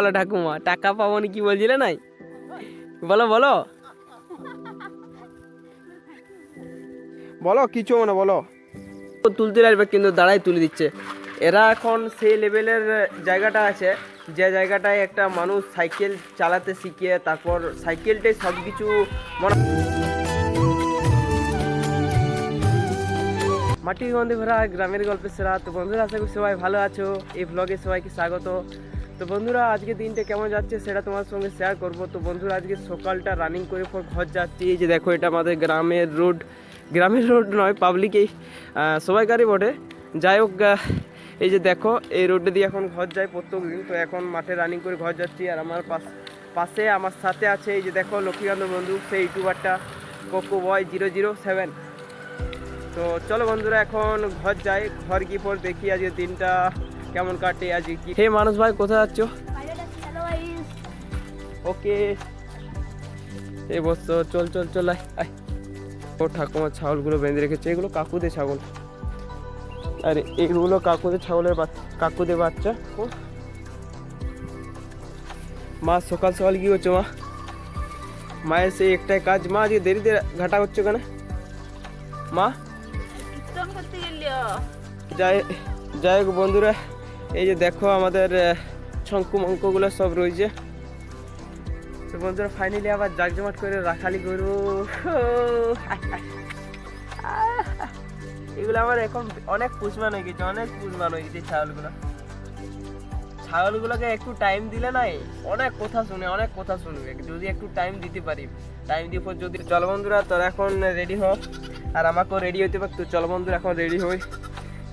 বলো ঠাকুমা, টাকা পাবো না কি বলছিলে নাই? বলো বলো বলো কিছু মানে বলো। তুলতে আসবে কিন্তু দাঁড়াই তুলে দিচ্ছে। এরা এখন সেই লেভেলের জায়গাটা আছে যে জায়গাটায় একটা মানুষ সাইকেল চালাতে শিখে তারপর সাইকেলটাই সব কিছু মাটির গন্ধে ভরা গ্রামের গল্পের সেরা। তো বন্ধুরা আশা করি সবাই ভালো আছো। এই ব্লগে সবাইকে স্বাগত। তো বন্ধুরা আজকে দিনটা কেমন যাচ্ছে সেটা তোমার সঙ্গে শেয়ার করব। তো বন্ধুরা আজকে সকালটা রানিং করে পর ঘর যাচ্ছি। এই যে দেখো এটা আমাদের গ্রামের রোড, গ্রামের রোড নয় পাবলিকেই, সবাইকারই বটে। যাই হোক এই যে দেখো এই রোডে দিয়ে এখন ঘর যাই প্রত্যেক দিন। তো এখন মাঠে রানিং করে ঘর যাচ্ছি। আর আমার পাশে আমার সাথে আছে এই যে দেখো লক্ষ্মীকান্ত বন্ধু, সেই ইউটিউবারটা কোকো বয় 007। তো চলো বন্ধুরা এখন ঘর যাই। ঘর গিয়ে পর দেখি আজকে দিনটা কেমন কাটে। আজকে কি হে মানুষ ভাই কোথায় যাচ্ছ? ওকে এই বসো, চল চল চল আয়। ও ঠাকুমার ছাগলগুলো বেঁধে রেখেছে, এগুলো কাকুদের ছাগল। আরে এগুলো কাকুদের ছাগলের কাকুদের বাচ্চা। ও মা সকাল সকাল কি করছো মা? মায়ের সেই একটাই কাজ। মা আজকে দেরিতে ঘাটা হচ্ছে কেন মা? যাই হোক বন্ধুরা এই যে দেখো আমাদের শঙ্কু মঙ্কগুলো সব রয়েছে। তো বন্ধুরা ফাইনালি আবার জাকজমাট করে রাখালি করবো। এগুলো আমার এখন অনেক পুষমান হয়ে গেছে, অনেক পুষমান হয়ে গেছে ছাগলগুলোকে একটু টাইম দিলে নাই অনেক কথা শুনে, অনেক কথা শুনবে যদি একটু টাইম দিতে পারি। টাইম দিয়ে পর যদি চলো বন্ধুরা তোরা এখন রেডি হ, আর আমাকেও রেডি হইতে পার। তো চলো বন্ধুরা এখন রেডি হই।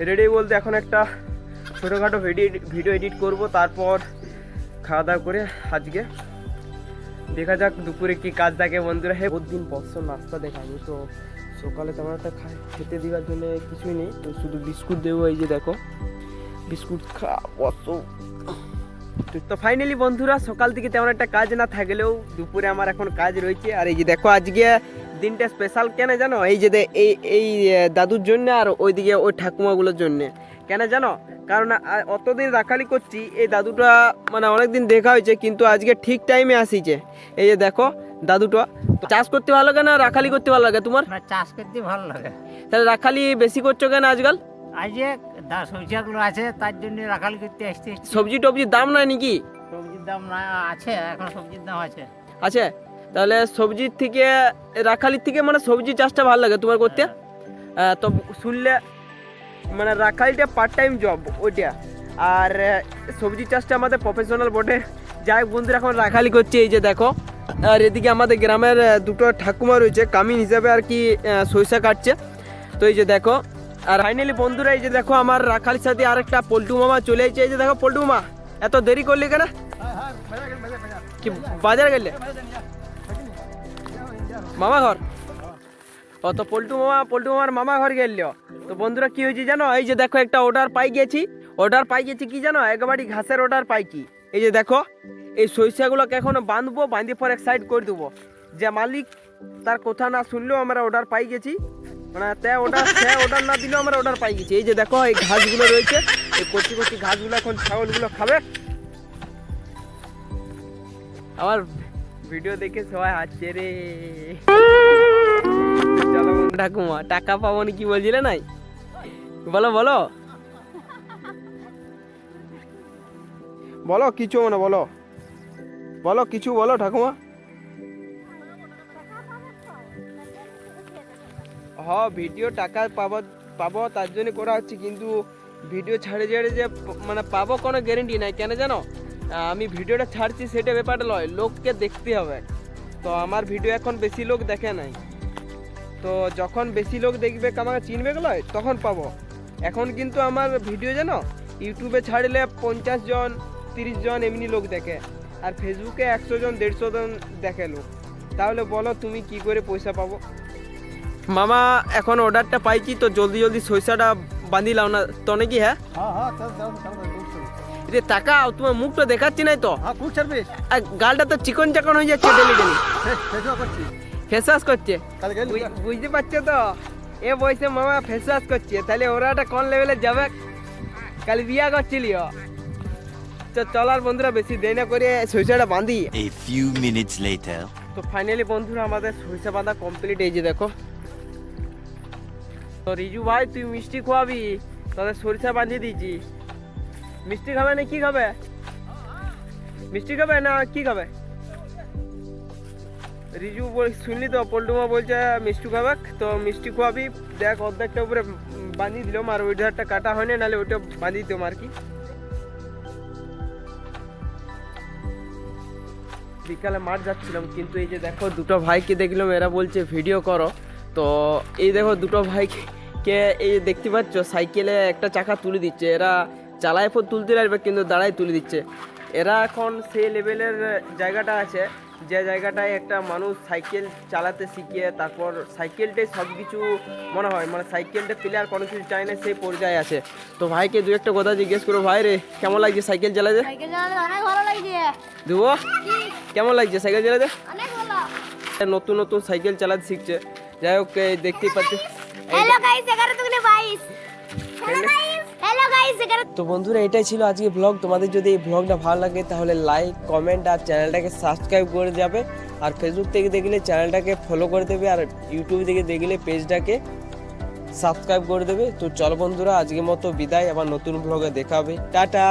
রেডি বলতে এখন একটা ছোটোখাটো ভিডিও এডিট করব, তারপর খাওয়া দাওয়া করে আজকে দেখা যাক দুপুরে কি কাজ থাকে বন্ধুরা। হে বহুত দিন বছর নাস্তা দেখায়নি, তো সকালে তেমন একটা খেতে দেওয়ার জন্য কিছুই নেই, তো শুধু বিস্কুট দেবো। এই যে দেখো বিস্কুট তো ফাইনালি বন্ধুরা সকাল থেকে তেমন একটা কাজ না থাকলেও দুপুরে আমার এখন কাজ রয়েছে। আর এই যে দেখো আজকে দিনটা স্পেশাল কেন জানো? এই যে এই দাদুর জন্য আর ওইদিকে ওই ঠাকুমাগুলোর জন্য। কেন জানো? কারণ অতদিন রাখালি করছি, এই দাদুটা মানে অনেকদিন দেখা হয়েছে কিন্তু আজকে ঠিক টাইমে আসিছে। এই যে দেখো দাদুটা। চাষ করতে ভালো লাগে না রাখালি করতে ভালো লাগে তোমার? চাষ করতে ভালো লাগে। তাহলে রাখালি বেশি করছো কেন আজকাল? আজকে সবজিগুলো আছে তার জন্য রাখালি করতে আসতে। সবজি টবজির দাম নাই নাকি? সবজির দাম না আছে, এখন সবজির দাম আছে। আছে তাহলে সবজির থেকে রাখালির থেকে মানে সবজি চাষটা ভালো লাগে তোমার করতে। তো শুনলে মানে রাখালিটা পার্ট টাইম জব ওইটা, আর সবজি চাষটা আমাদের প্রফেশনাল বটে। যাই হোক বন্ধুরা এখন রাখালি করছে। এই যে দেখো আর এদিকে আমাদের গ্রামের দুটো ঠাকুমা রয়েছে কামিন হিসাবে আর কি, সরিষা কাটছে। তো এই যে দেখো আর ফাইনালি বন্ধুরা এই যে দেখো আমার রাখালির সাথে আরেকটা পল্টু মামা চলে এসেছে। এই যে দেখো পল্টু মামা এত দেরি করলি কেন? কি বাজার গেলে মামা ঘর? ও তো পল্টু মামার মামা ঘর গেল। তো বন্ধুরা কি হয়েছে জানো? এই যে দেখো একটা অর্ডার পাই গেছি কি জানো? একবারই ঘাসের অর্ডার পাই কি। এই যে দেখো এই সরিষাগুলোকে এখন বাঁধবো, বাঁধিয়ে পর এক সাইড করে দেবো। যে মালিক তার কথা না শুনলেও আমরা অর্ডার পাই গেছি, মানে অর্ডার না দিলেও আমরা অর্ডার পাই গেছি। এই যে দেখো এই ঘাসগুলো রয়েছে, এই কচি কচি ঘাসগুলো এখন ছাগলগুলো খাবে। আমার ভিডিও দেখে সবাই হাসছে রে। চলো ঠাকুমা টাকা পাবো না কি বলছিলে নাই? বলো বলো বলো কিছু মানে বলো। বলো কিছু বলো ঠাকুমা। ভিডিও টাকা পাবো তার জন্য করা হচ্ছে, কিন্তু ভিডিও ছাড়ে যে মানে পাবো কোনো গ্যারেন্টি নাই। কেন জানো? আমি ভিডিওটা ছাড়ছি সেটা ব্যাপারটা নয়, লোককে দেখতে হবে। তো আমার ভিডিও এখন বেশি লোক দেখে নাই, তো যখন বেশি লোক দেখবে আমাকে চিনবে গেল তখন পাবো। এখন কিন্তু আমার ভিডিও জানো ইউটিউবে ছাড়লে 50 জন 30 জন এমনি লোক দেখে, আর ফেসবুকে 100 জন 150 জন দেখে লোক। তাহলে বলো তুমি কি করে পয়সা পাবো? মামা এখন অর্ডারটা পাইছি, তো জলদি জলদি সরিষাটা বাঁধিলাম না তো নাকি? হ্যাঁ রে টাকা তোমার মুখটা দেখাচ্ছি নাই তো? গালটা তো চিকন চাকন হয়ে যাচ্ছে ডেলি ফেস ওয়াশ করছে। বুঝতে পারছো তো এ বয়সে মামা ফেস ওয়াশ করছে, তাহলে ওরা কোন লেভেলে যাবে? কাল বিয়া করছিলি চলার বন্ধুরা বেশি দেরি না করে সরিষাটা বাঁধি। A few minutes later. তো ফাইনালি বন্ধুরা আমাদের সরিষা বাঁধা কমপ্লিট, এই যে দেখো। তো রিজু ভাই তুই মিষ্টি খোয়াবি, তোদের সরিষা বাঁধিয়ে দিয়েছি। মিষ্টি খাবে না কি খাবে? মিষ্টি খাবে না কি খাবে? রিজু শুনলি তো, পল্টুমা বলছে মিষ্টি খাবে, তো মিষ্টি খোয়াবি। দেখ অর্ধেকটা উপরে বাঁধিয়ে দিলাম, আর ওই ধারটা কাটা হয়নি, নাহলে ওইটা বাঁধিয়ে দিতাম আর কি। বিকালে মাঠ যাচ্ছিলাম, কিন্তু এই যে দেখো দুটো ভাইকে দেখলাম, এরা বলছে ভিডিও করো। তো এই দেখো দুটো ভাইকে এই দেখতে পাচ্ছ, সাইকেলে একটা চাকা তুলে দিচ্ছে। এরা চালায় পর তুলতে পারবে, কিন্তু দাঁড়ায় তুলে দিচ্ছে। এরা এখন সেই লেভেলের জায়গাটা আছে, যে জায়গাটায় একটা মানুষ সাইকেল চালাতে শিখিয়ে তারপর সাইকেলটাই সব কিছু মনে হয়, মানে সাইকেলটা পেলে আর কোনো কিছু চাই না, সেই পর্যায়ে আছে। তো ভাইকে দু একটা কথা জিজ্ঞেস করো, ভাই রে কেমন লাগছে সাইকেল চালাতে? সাইকেল চালাতে অনেক ভালো লাগছে। দেবো কেমন লাগছে সাইকেল চালাতে? অনেক ভালো। নতুন নতুন সাইকেল চালাতে শিখছে। যাই হোক এই দেখতেই পাচ্ছি। Hello guys 11:22। Hello guys 11। তো বন্ধুরা এটাই ছিল আজকে ব্লগ। তোমাদের যদি এই ব্লগটা ভালো লাগে তাহলে লাইক কমেন্ট আর চ্যানেলটাকে সাবস্ক্রাইব করে যাবে। আর ফেসবুক থেকে দেখলে চ্যানেলটাকে ফলো করে দেবে, আর ইউটিউব থেকে দেখলে পেজটাকে সাবস্ক্রাইব করে দেবে। তো চলো বন্ধুরা আজকের মতো বিদায়, আবার নতুন ব্লগে দেখা হবে। টাটা।